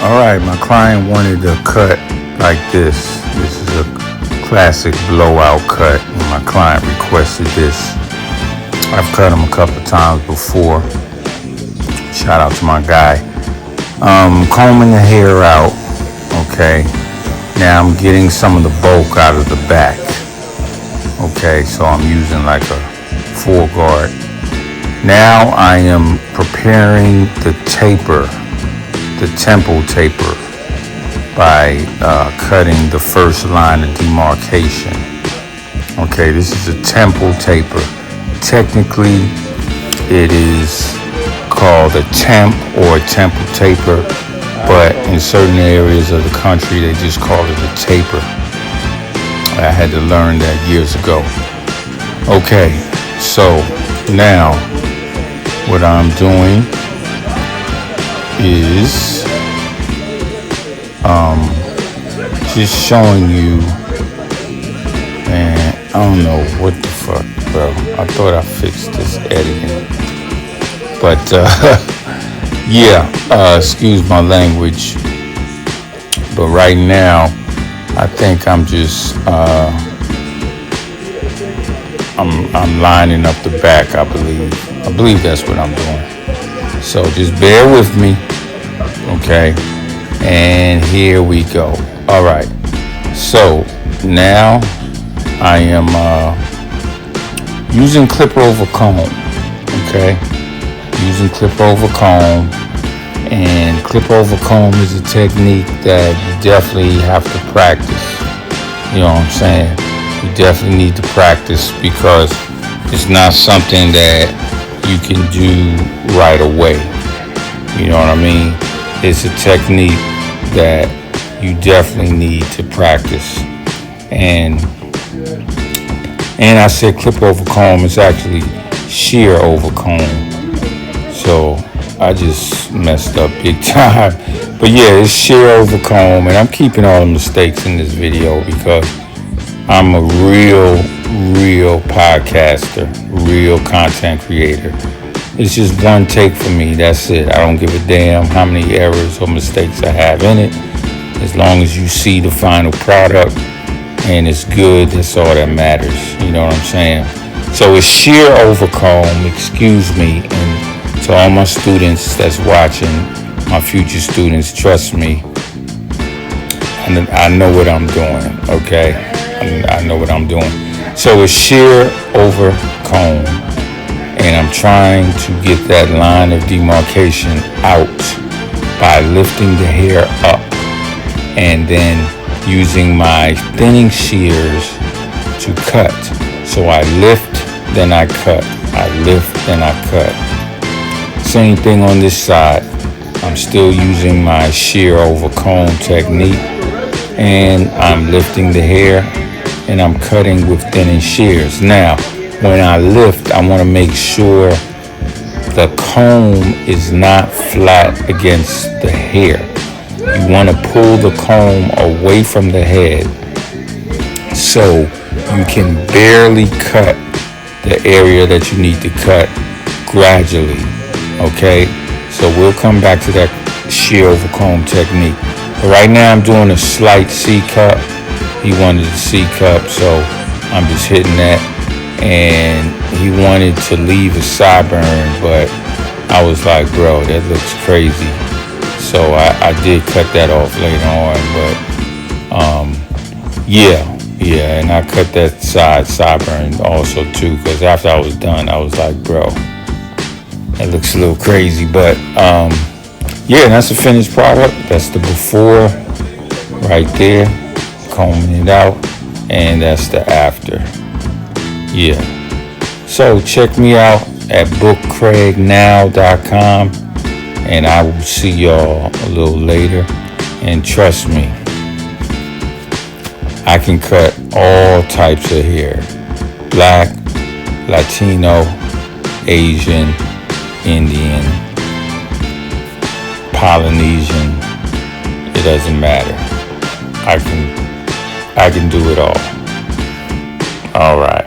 All right, my client wanted a cut like this. This is a classic blowout cut. My client requested this. I've cut him a couple of times before. Shout out to my guy. Combing the hair out. Okay. Now I'm getting some of the bulk out of the back. Okay, so I'm using like a full guard. Now I am preparing the taper, the temple taper, by cutting the first line of demarcation. Okay, this is a temple taper. Technically, it is called a temp or a temple taper, but in certain areas of the country, they just call it a taper. I had to learn that years ago. Okay, so now what I'm doing is just showing you, and I don't know what the fuck, bro. I thought I fixed this editing, but yeah, excuse my language, but right now I think I'm just I'm lining up the back. I believe that's what I'm doing. So just bear with me, okay? And here we go. All right. So now I am using clip over comb, okay? Using clip over comb. And clip over comb is a technique that you definitely have to practice. You know what I'm saying? You definitely need to practice because it's not something that you can do right away. You know what I mean? It's a technique that you definitely need to practice. And I said clip over comb, it's actually shear over comb. So I just messed up big time. But yeah, it's shear over comb, and I'm keeping all the mistakes in this video because I'm a real podcaster, real content creator. It's just one take for me, that's it. I don't give a damn how many errors or mistakes I have in it. As long as you see the final product and it's good, that's all that matters. You know what I'm saying? So it's shear over comb, excuse me, and to all my students that's watching, my future students, trust me, I know what I'm doing, okay? I know what I'm doing. So it's shear over comb, and I'm trying to get that line of demarcation out by lifting the hair up and then using my thinning shears to cut. So I lift, then I cut. I lift, then I cut. Same thing on this side. I'm still using my shear over comb technique, and I'm lifting the hair and I'm cutting with thinning shears. Now, when I lift, I want to make sure the comb is not flat against the hair. You want to pull the comb away from the head so you can barely cut the area that you need to cut gradually. Okay, so we'll come back to that shear over comb technique. But right now I'm doing a slight C cup. He wanted a C cup, so I'm just hitting that. And he wanted to leave a sideburn, but I was like, bro, that looks crazy. So I did cut that off later on, but yeah, and I cut that sideburn also too, because after I was done, I was like, bro, that looks a little crazy. But yeah, that's the finished product. That's the before right there, combing it out, and that's the after. Yeah. So check me out at bookcraignow.com, and I will see y'all a little later. And trust me, I can cut all types of hair: Black, Latino, Asian, Indian, Polynesian. It doesn't matter. I can do it all. All right.